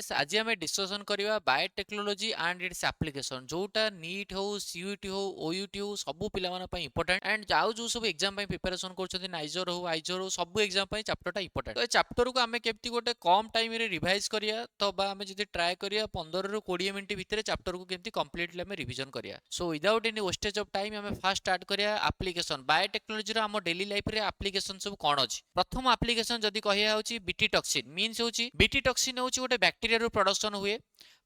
आज आम डिस्कसन करवा बायोटेक्नोलोजी एंड इट्स एप्लिकेशन जोटा नीट हो सीयूटी हो ओयूटी हो सब पिला इंपोर्टेंट एंड जाऊ जो सब एग्जाम प्रिपरेशन कर नाइजर हो आइजर हो सब एग्जाम चैप्टरटा इंपोर्टेंट तो चैप्टर को आम केमती गोटे कम टाइम रे रिवाइज करिया तो आम जब ट्राए करिया 15 ରୁ 20 मिनट भितर चैप्टर को केमती कंप्लीटली आम रिवीजन करिया so without any wastage of time आम फास्ट स्टार्ट करिया एप्लिकेशन बायोटेक्नोलोजी रो आम डेली लाइफ रे एप्लिकेशन सब कोन अछि प्रथम एप्लिकेशन जदी कहिया होची बीटी टॉक्सिन मींस होची बीटी टॉक्सिन होची गोटे बैक्टीरिया रो प्रोडक्शन हुए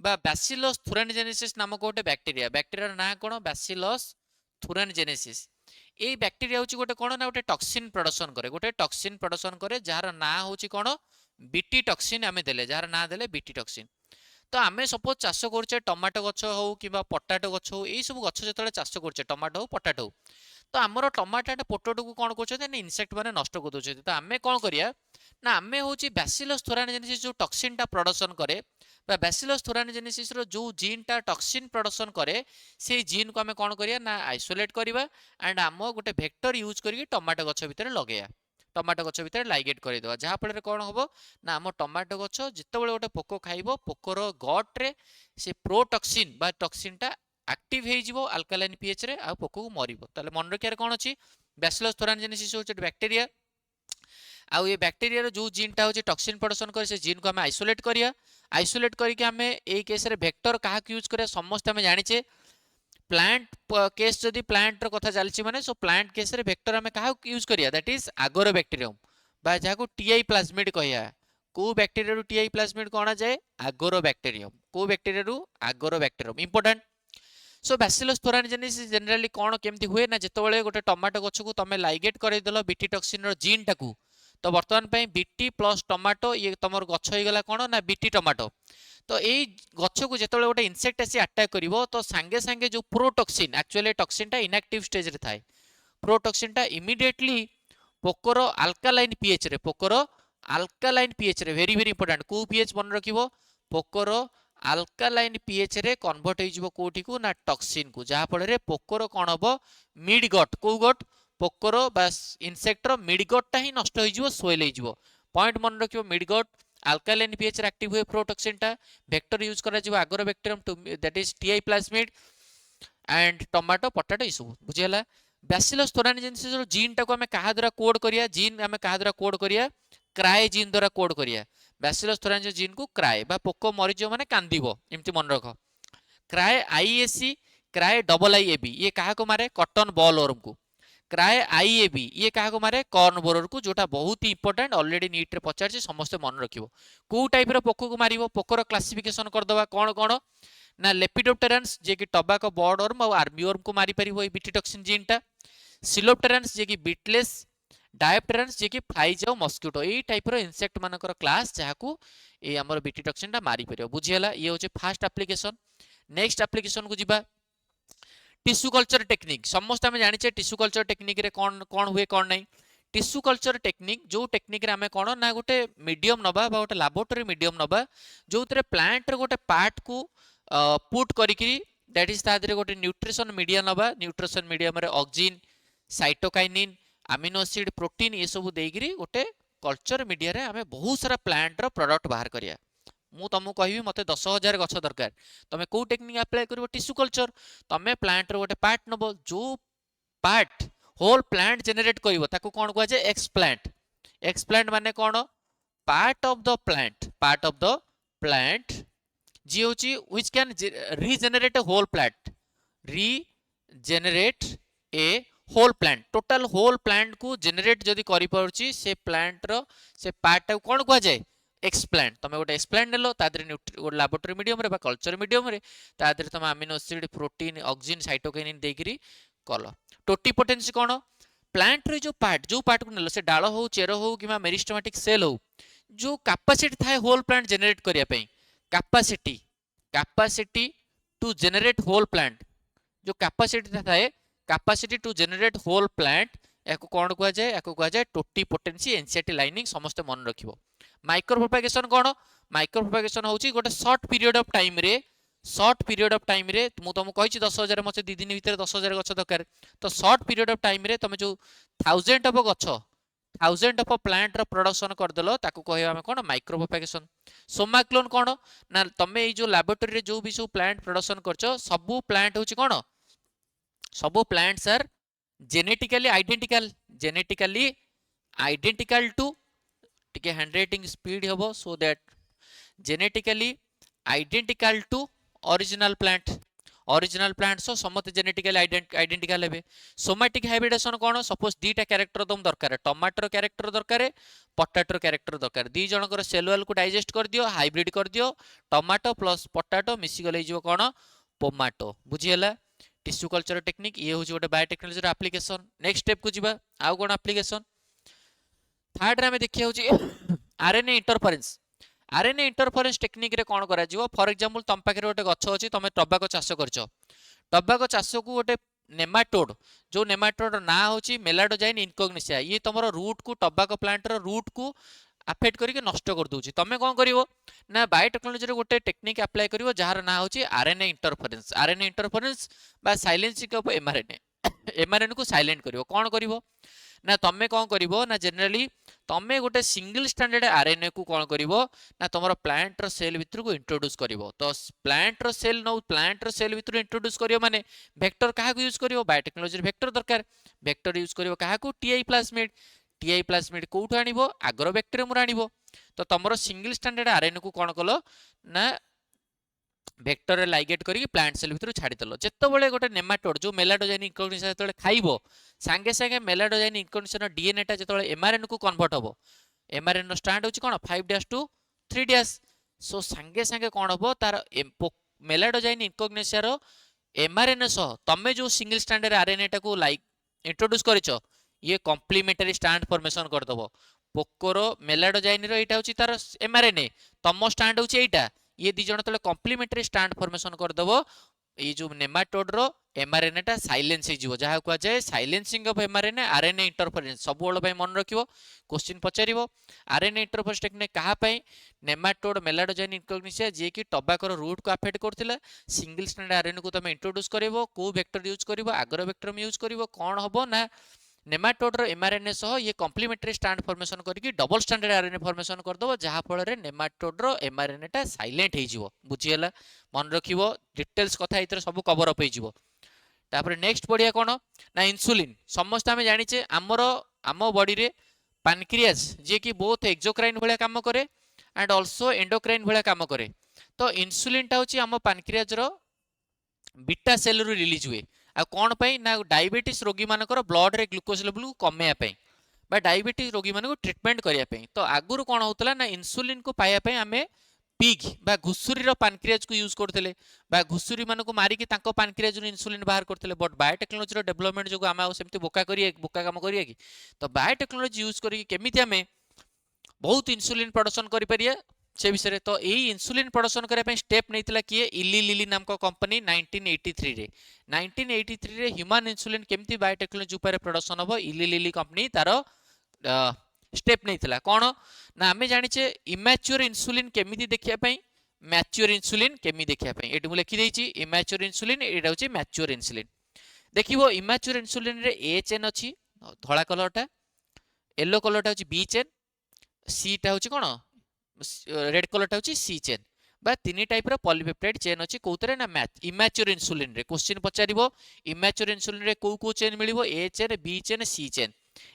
बा बैसिलस थुरानजेनेसिस नामक गोटे बैक्टीरिया बैक्टीरिया ना कोन बैसिलस थुरानजेनेसिस ए बैक्टीरिया होची गोटे कोन ना गोटे टॉक्सिन प्रोडक्शन करे गोटे टॉक्सिन प्रोडक्शन करे जार ना होची कोन बीटी टॉक्सिन आमे देले जार ना देले बीटी टॉक्सिन तो आमे सपोज चाष करछे टमाटो गछ हो किबा पोटाटो गछ हो एई सब गछ जतले चाष करछे टमाटो हो पोटाटो तो आमर टमाटो पोटाटो को कोन करछे ना इनसेक्ट माने नष्ट कर दोछे तो आमे कोन करिया ना आमे होची बैसिलस थुरानजेनेसिस जो टॉक्सिन टा प्रोडक्शन करे बा बैसिलस थुरानजेनेसिस रो जो जीन टा टॉक्सिन प्रोडक्शन करे से जीन को आमे कोन करिया ना आइसोलेट करिवा एंड आम गोटे वेक्टर यूज करके टमाटो गछ भितर लगेया टमाटो गछ भितर लाइगेट करदेवा जहाँ फल कौन हम ना आम टमाटो गछ जिते गोटे पोक खाइब पोकर गट्रे से प्रोटक्सिन बा टक्सिन टा एक्टिव हो अल्कालाइन पीएच रे आ पोक को मरिबो ताले मन रखियार कौन अछि बैसिलस थुरानजेनेसिस होचे बैक्टीरिया आउ ये बैक्टीरिया जो जीन टा होचे टॉक्सिन प्रोडक्शन करे से जीन को हमें आइसोलेट करिया आइसोलेट करके हमें ए केस रे वेक्टर काहा यूज करे समस्त हमें जानिचे प्लांट केस जदि प्लांट रो कथा चलछि माने सो प्लांट केस रे वेक्टर हमें काहा यूज करिया दैट इज आगोरो बैक्टीरियम बा जाको टीआई प्लाज्मिड कहया को बैक्टीरिया रो टीआई प्लाज्मिड कोना जाए आगोरो बैक्टीरियम को बैक्टीरिया रो आगोरो बैक्टीरियम इंपोर्टेंट सो बैसिलस थुरानजेनेसिस जनरली कोन केमती हुए ना जेतबेले गोटे टमाटो गछ को तमे लाइगेट करे देलो बीटी टॉक्सिन रो जीन टाकू तो वर्तमान पे बीटी प्लस टमाटो ये तमर गछ होई गला कोन ना बीटी टमाटो तो यही गछ को जिते गोटे इनसेक्ट आसी अटैक करिवो तो सांगे सांगे जो प्रोटॉक्सिन एक्चुअली टॉक्सिन टा इनएक्टिव स्टेज रे थाए प्रोटॉक्सिन टा इमीडिएटली पोकर अल्कालाइन पीएच रे पोकर अल्कालाइन पीएच रे वेरी वेरी इंपोर्टेंट को पीएच मन रखिवो पोकर अल्कालाइन पीएच रे कन्वर्ट हो जिवो कोठी को ना टॉक्सिन को जहा फल रे पोकर कोन हबो मिड गट को गट पोकर बस इनसेक्ट रो मिड गट टा ही नष्ट हो जिवो सोइल हो जिवो पॉइंट मन रखिवो मिड गट अल्कालाइन पीएच रे एक्टिव हुए प्रोटॉक्सिन टा वेक्टर यूज करा जिवो Agrobacterium that is Ti plasmid and tomato potato इस बुझीला बैसिलस थुरानजेनेसिस रो जीन टा को हमें कहा द्वारा कोड करिया जीन हमें कहा द्वारा कोड करिया क्राए जीन द्वारा कोड करिया बैसिलस थुरानजेनेसिस जीन को क्राए बा पोको मरि जो माने कांदीबो एम्ति मन रखो cry IAC cry double IAB ये कहा को मारे कॉटन बॉल वर्म को क्राए आईएबी ये कहा को मारे कॉर्न बोरर को जोटा बहुत ही इंपोर्टेंट ऑलरेडी नीट रे पचार समस्त मन रखिवो को टाइप रो पोको को मारिवो पोकर क्लासिफिकेशन कर दवा कोन कोन ना लेपिडोप्टेरन्स जे कि टोबैको बर्ड वर्म और आर्मी वर्म को मारी परिवो बीटी टॉक्सिन जीन टा सिलोप्टेरन्स जे कि बीटलेस डायोप्टेरन्स जे कि फ्लाइज और मस्किटो ए टाइप रो इंसेक्ट मानकर क्लास जहा को ए हमर बीटी टॉक्सिन टा मारी परिवो बुझियला ये होचे फर्स्ट एप्लीकेशन नेक्स्ट एप्लीकेशन को जिबा टिश्यू कल्चर टेक्निक समस्त आम जाने टिश्यू कल्चर टेक्निक रे कौन कौन हुए कौन नहीं टिश्यू कल्चर टेक्निक जो टेक्निक रे आम कौन ना गोटे मीडियम नबा बा गोटे लैबोरेटरी मीडियम नबा जो प्लांट रे गोटे पार्ट को पुट करी दैट इज तादरे गोटे न्यूट्रिशन मीडिया नबा न्यूट्रिशन मीडियम रे oxygen cytokinin amino acid protein ये सब देकरी गोटे कल्चर मीडिया रे आम बहुत सारा प्लांट रो प्रोडक्ट बाहर करिया मु तुमको कहबी मत 10,000 गछ दरकार तुम कौ टेक्निक अप्लाई कर टिश्यू कल्चर तुम प्लांट रो गोटे पार्ट नब जो पार्ट होल प्लांट जेनेरेट कर कौन कह जाए एक्सप्लांट माने कौन पार्ट ऑफ द प्लांट जी हूँ which can regenerate a whole plant regenerate a whole plant total whole plant को जेनेरेट जदि करि पारुची से प्लांट रो से पार्ट कौन कह जाए एक्सप्लांट तुम गोटे एक्सप्लांट नेलो तादरे लैबोरेटरी मीडियम रे बा कल्चर मीडियम रे तादरे तुम amino acid protein oxygen cytokinin देकरी कल टोटीपोटेंसी कौन प्लांट रे जो पार्ट को नेलो से डाल हो चेर हो कि मेरिस्टेमेटिक सेल हो जो कैपेसिटी थाए होल प्लांट जेनेरेट करिया पई capacity to generate whole plant जो कैपेसिटी थाए capacity to generate whole plant याको कौन कह जाए टोटीपोटेंसी एनसीईआरटी लाइनिंग समस्त मन रखिबो माइक्रो प्रोपागेशन कौन माइक्रो प्रोपागेशन होची गोटे शॉर्ट पीरियड ऑफ टाइम रे मु तुमको कहि 10,000 मते 2 दिन भीतर 10,000 गछ दरकार तो शॉर्ट पीरियड ऑफ टाइम रे तुम जो 1000 ऑफ गछ थाउजेंड ऑफ प्लांट रो प्रोडक्शन करदेलो ताकू कहबा हमें कोन माइक्रो प्रोपेगेशन। सोमाक्लोन कोन ना तमे ए जो लैबोरेटरी रे जो भी सब प्लांट प्रोडक्शन करछो सबु प्लांट होची कोन सबु plants are genetically identical to टिके हैंडराइटिंग स्पीड हबो so that genetically identical to original plant so समस्त जेनेटिकली आइडेंटिकल हेबे। सोमैटिक हाइब्रिडेशन कोन सपोज दीटा कैरेक्टर तुम दरकार टमाटर कैरेक्टर दरकार पोटैटो कैरेक्टर दरकार दी जनकर सेल वाल को डाइजेस्ट कर दियो हाइब्रिड कर दियो टमाटो प्लस पोटैटो मिसी गले जो कोन पोमाटो बुझियला। टिश्यू कल्चर टेक्निक ये हूँ गोटे बायोटेक्नोलॉजी एप्लीकेशन। नेक्स्ट स्टेप को जीवा आउ कोन एप्लीकेशन थर्ड रे हमें देखिया होची RNA interference. RNA interference technique रे कोन करा जीवो फॉर एग्जांपल तम पाखे गोटे गछ अछि तमे टबाको चाष करछो टबाको चाष को गोटे नेमाटोड जो नेमाटोड ना होची मेलाडोजाइन इनकॉग्निसिया ये तमरो रूट को टबाको प्लांट रो रूट को अफेक्ट करके नष्ट कर दोची तमे कोन करिवो ना बायोटेक्नोलॉजी रे गोटे टेक्निक अप्लाई करिवो जहार ना होची आरएनए इंटरफेरेंस बा साइलेंसिंग ऑफ एमआरएनए एमआरएनए को साइलेंट करिवो कोन करिवो ना तमे कोन करिवो ना जनरली तमे गोटे सिंगल स्टैंडर्ड आरएनए को कोन करिवो ना तमरो प्लांट रो सेल भीतर को इंट्रोड्यूस करिवो तो प्लांट रो सेल भीतर इंट्रोड्यूस करिवो माने वेक्टर काहा को यूज करिवो बायोटेक्नोलॉजी रे वेक्टर दरकार वेक्टर यूज करिवो काहा को टीआई प्लाज्मिड कोठो आनिबो आग्रो बैक्टीरियम रो आनिबो तो तमरो सिंगल स्टैंडर्ड आरएनए को कोन कलो ना वेक्टर रे लाइगेट करी प्लांट सेल भीतर छाडी दलो जेतो बेले गोटे नेमाटोड जो मेलाडोजाइन इनकॉग्निशन जेतो खाइबो सांगे सांगे मेलाडोजाइन इनकॉग्निशन डीएनए टा जेतो एमआरएनए को कन्वर्ट होबो एमआरएनए स्टैंड होची कोन 5 डैश टू 3 डैश सो सांगे सांगे कोन होबो तार मेलाडोजाइन इनकॉग्निशन रो एमआरएनए सह तमे जो सिंगल स्टैंडर्ड आरएनए टा को लाइक इंट्रोड्यूस करिचो ये कॉम्प्लीमेंटरी स्टैंड फॉर्मेशन कर दबो पोकोरो मेलाडोजाइन रो एटा होची तार एमआरएनए तमो स्टैंड होची एटा ये दी जण तले कॉम्प्लीमेंटरी स्टैंड फॉर्मेशन कर दबो ये जो नेमाटोड रो एमआरएनए टा साइलेंस हे जीवो जहा को जाय silencing of mRNA RNA interference सब ओळ पय मन रखिवो क्वेश्चन पचारिवो आरएनए इंटरफेरेंस टेक्निक कहा पय नेमाटोड मेलाडोजाइन इनकॉग्निसिया जे कि टबाको रो रूट को अफेक्ट करथिला सिंगल स्टैंडर्ड आरएनए को तमे इंट्रोड्यूस करिवो को वेक्टर यूज करिवो आग्रो वेक्टर में यूज करिवो कोन हबो ना नेमाटोड रो एमआरएनए सह ये कॉम्प्लीमेंटरी स्टैंड फॉर्मेशन करके डबल स्टैंडर्ड आरएनए फॉर्मेशन कर दबो जहा फल रे नेमाटोड रो एमआरएनए टा साइलेंट हे जीवो बुझियला मन रखिवो डिटेल्स कथा इतर सब कवर अप हे जीवो। तापर नेक्स्ट पडिया कोन ना इंसुलिन समस्त हमें जानिचे आम बॉडी रे पैनक्रियास जे कि बोथ एक्सोक्राइन भलिया काम करे एंड आल्सो एंडोक्राइन भलिया काम करे तो इंसुलिन टा होची आम पैनक्रियास रो बीटा सेल रो रिलीज हुए आ कोन पई ना डायबिटीज रोगी मानकर ब्लड रे ग्लूकोज लेवल को कमेया पई बा डायबिटीज रोगी मानको ट्रीटमेंट करिया पई तो आगुरु कोन होतला ना इंसुलिन को पाया पई हमें पिग बा घुसुरी रो पैनक्रियाज को यूज करथिले बा घुसुरी मानको मारी कि तांको पैनक्रियाज रो इंसुलिन बाहर करथिले बट बायोटेक्नोलॉजी रो डेवलपमेंट जो आमे सेमति बोका काम करिया कि तो बायोटेक्नोलॉजी यूज करी केमिति हमें बहुत इंसुलिन प्रोडक्शन करि परिया से विषय तो यही इंसुलिन प्रोडक्शन करने स्टेप नहीं किए इली लिली नाम का कंपनी 1983 रे ह्यूमन इंसुलिन केमती बायोटेक्नोलॉजी ऊपर प्रोडक्शन हम इली लिली कंपनी तार स्टेप नहीं कौन ना आम जाचे इमैच्योर इंसुलिन केमी देखा मैच्योर इंसुलिन केमी देखा ये लिखिदे इमैच्योर इंसुलिन ये हूँ मैच्योर इंसुलिन देखो इमैच्योर इंसुलिन रे ए चेन अच्छी धला कलरटा येलो कलरटा हूँ बी चेन सी टा हूँ कौन रेड कलरटा हूँ सी चेन बा तीन टाइप रो पॉलीपेप्टाइड चेन अच्छी कौतरे ना मैच इमैच्योर इंसुलिन रे क्वेश्चन पचारिबो इमैच्योर इंसुलिन रे को चेन मिलिबो A chain B chain C chain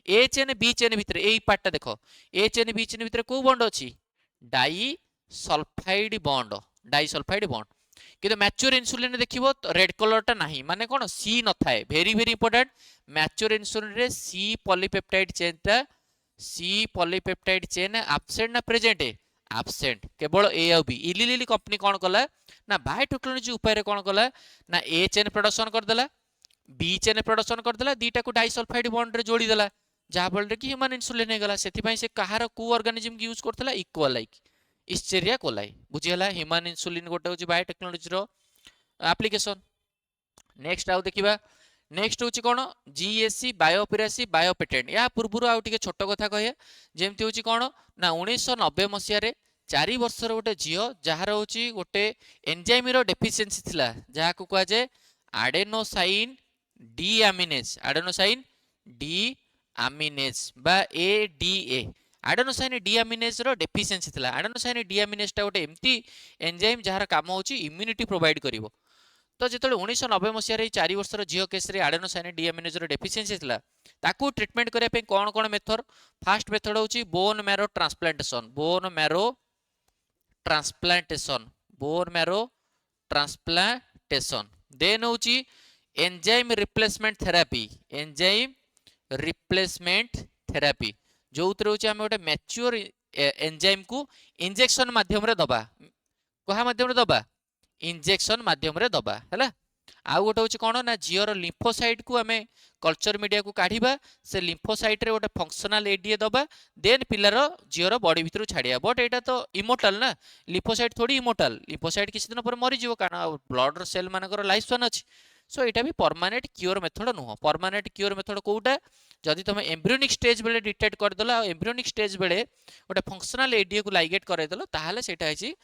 A chain B chain भितर एई पार्टटा देखो ए चेन बी चेन भितर को बॉन्ड अच्छी डाई सल्फाइड बॉन्ड किंतु मैच्योर इंसुलिन देखिबो रेड कलरटा नाही माने कोन सी न थाए very very important mature insulin रे सी पॉलीपेप्टाइड चेन एब्सेंट ना प्रेजेंट एब्सेंट केवल ए आ बी इली लिली कंपनी कौन कला ना बायोटेक्नोलॉजी उपाय कौन कला ना ए चेन प्रोडक्शन करदेला बी चेन प्रोडक्शन करदेला दीटा को डाइसल्फाइड बॉन्ड रे जोड़ी देला जहा फल रे कि ह्यूमन इंसुलिन हे गला सेति पई से कहार को ऑर्गेनिज्म यूज करथला इक्वालाइक इस्चेरिया कोलाई बुझियला ह्यूमन इंसुलिन गोटे होची बायोटेक्नोलॉजी रो एप्लीकेशन। नेक्स्ट आउ देखिबा नेक्स्ट होची कोन जीएससी बायोपिरासी बायोपेटेंट या पूर्वरु आउ टिके छोट कथा कहे जेमति होची कोन ना 1990 मसिया रे 4 वर्षर गोटे झियो जहार होची गोटे एंजाइम रो डेफिशिएंसी थिला जहा को कहा जे एडेनोसाइन डी ଆମିନେଜ୍ ବା ADA ଆଡେନୋସାଇନ୍ ଡିଆମିନେଜ୍ ର ଡେଫିସିଏନ୍ସି ଥିଲା। ଆଡେନୋସାଇନ୍ ଡିଆମିନେଜ୍ ଟା ଗୋଟେ ଏମିତି ଏନଜାଇମ୍ ଯାହାର କାମ ହେଉଛି ଇମ୍ୟୁନିଟି ପ୍ରୋଭାଇଡ୍ କରିବ। ତ ଯେତେବେଳେ 1990 ମସିହାରେ ଏଇ 4 ବର୍ଷର ଝିଅ କେସ୍ରେ ଆଡେନୋସାଇନ୍ ଡିଆମିନେଜ୍ ର ଡେଫିସିଏନ୍ସି ଥିଲା, ତାକୁ ଟ୍ରିଟମେଣ୍ଟ କରିବା ପାଇଁ କ'ଣ କ'ଣ ମେଥଡ଼? ଫାଷ୍ଟ ମେଥଡ଼ ହେଉଛି bone marrow transplantation. Bone marrow transplantation bone marrow transplantation. Then ହେଉଛି enzyme replacement therapy. Enzyme replacement therapy जोउतरे होची आमे गोटे मैच्योर एंजाइम को इंजेक्शन माध्यम रे दबा। कहा माध्यम रे दबा? इंजेक्शन माध्यम रे दबा हैला। आउ गोटे होची कोन ना जियर लिम्फोसाइट को आमे कल्चर मीडिया को काढिबा, से लिम्फोसाइट रे गोटे फंक्शनल एडीए दबा, देन पिलर जियर बॉडी भितर छाड़िया। बट एटा तो इमोर्टल ना, लिम्फोसाइट थोड़ी इमोर्टल। लिम्फोसाइट किसी दिन पर मरी जीवो कारण ब्लड सेल मानकर लाइफ स्पान अछि। सो एटा भी परमानेंट क्योर मेथड नुह। परमानेंट क्योर मेथड कोउटा? जदि तुम एम्ब्रियोनिक स्टेज बेले डिटेक्ट करदेल, एम्ब्रियोनिक स्टेज बेले गोटे फंक्शनल एडीए को लाइगेट करदेल, ताहले सेटा है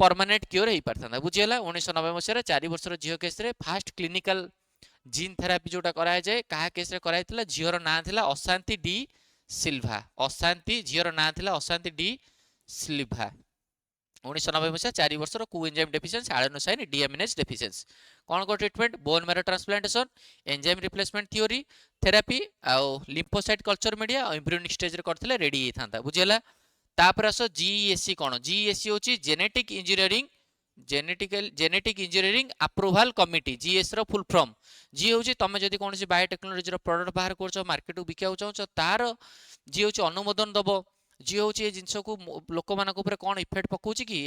परमानेंट क्योर हो पारता। बुझीगला? 1990 मसीह 4 वर्षर झील केस रे फास्ट क्लिनिकल जीन थेरापी जोटा कराए जाए, कहा केस रे कराइथिला? झीर ना थिला अशांति डी सिल्भा। अशांति झीर ना थिला अशांति डी सिल्भा। 1990 मसीहा 4 वर्षर coenzyme deficiency adenosine deaminase deficiency. कौन को treatment? Bone marrow transplantation, enzyme replacement theory therapy आउ lymphocyte culture media embryonic stage रे करथिले रेडी हे थांता। बुझियला? तापर आस जीईएससी कोन? जीईएससी होची genetic engineering approval committee. GS रो फुल फॉर्म जी होची तमे जदी कोनसी बायोटेक्नोलॉजी रो प्रोडक्ट बाहर करछो, मार्केट को बिकाउ चाहछो, तार जी होची अनुमोदन दबो। जी होची ए जिंस को लोक मानक ऊपर कोन इफेक्ट पकोची कि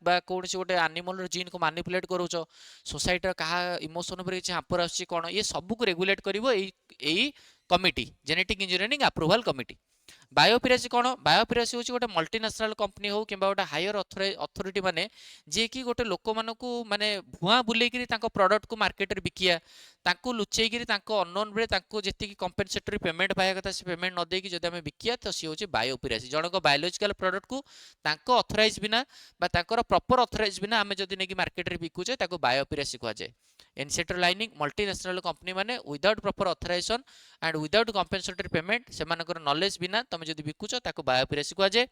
बा कोनसी गोटे एनिमल जीन को मैनिपुलेट करूछो, सोसाइटी कहा इमोशन ऊपर किछि हापर आछि कोन, ये सब को रेगुलेट करिवो एई committee, genetic engineering approval committee. Biopiracy कोन? बायोपिरासी होची गोटे मल्टीनेशनल कंपनी हो किबा गोटे हायर अथॉरिटी माने जे कि गोटे लोक मानकू माने भुआ बुले कि तांको प्रोडक्ट को मार्केट रे बिकिया, तांको लुचेई कि तांको अननोन बे तांको जेति कि कंपेंसेटरी पेमेंट पाया कथा से पेमेंट न दे कि जदि हमें बिकिया, तो सी होची बायोपिरासी। जनक बायोलॉजिकल प्रोडक्ट को तांको ऑथराइज बिना बा तांकर प्रॉपर ऑथराइज बिना हमें जदि नेकी मार्केट रे बिकुचे, ताको बायोपिरासी कहवा जाय। इनसेटर लाइनिंग मल्टीनेशनल कंपनी माने without proper authorisation and without compensatory payment सेमानकर नॉलेज बिना तुम जदि बिकुच ताको बायोपिरासी कह जाए।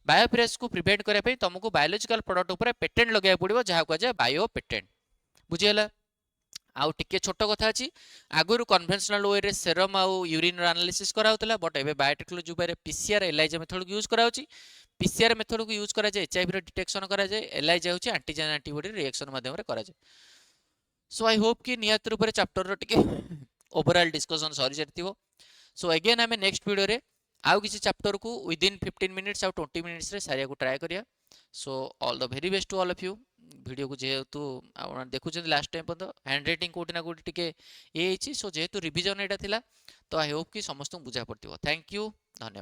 बायोपिरासी को प्रिवेंट करने पे तुमको बायोलॉजिकल प्रोडक्ट ऊपर पेटेंट लगे पड़ो, जहाँ कह जाए बायो पेटेंट। बुझीगला? आउ टिके छोट कथा अछि, आगुरु कन्वेंशनल वे रे सेरम आउ यूरिन एनालिसिस कराउतला, बट एबे बायोटेक्नोलॉजी ऊपर पीसीआर एलाइजा मेथड को यूज कराउची। पीसीआर मेथड को यूज करा जाए एचआईवी रो डिटेक्शन करा जाए, एलाइजा होची एंटीजन एंटीबॉडी रिएक्शन माध्यम रे करा जाए। सो आई होप कि नियत रूप से चैप्टर रो टिके ओवरऑल डिस्कशन सरी जातिबो। सो अगेन आमे नेक्स्ट वीडियो रे आउ किसी चैप्टर को विदिन 15 मिनिट्स आउ 20 मिनिट्स रे सारिया को ट्राई करिया। So all the very best to all of you. Video को जेहेतु आपण देखुछन लास्ट टाइम पर हैंड राइटिंग कोटी ना कोटी टिके ए हिची, सो जेहेतु रिवीजन एटा थिला, तो आई होप कि समस्त बुझा पड़तिबो। थैंक यू, धन्यवाद।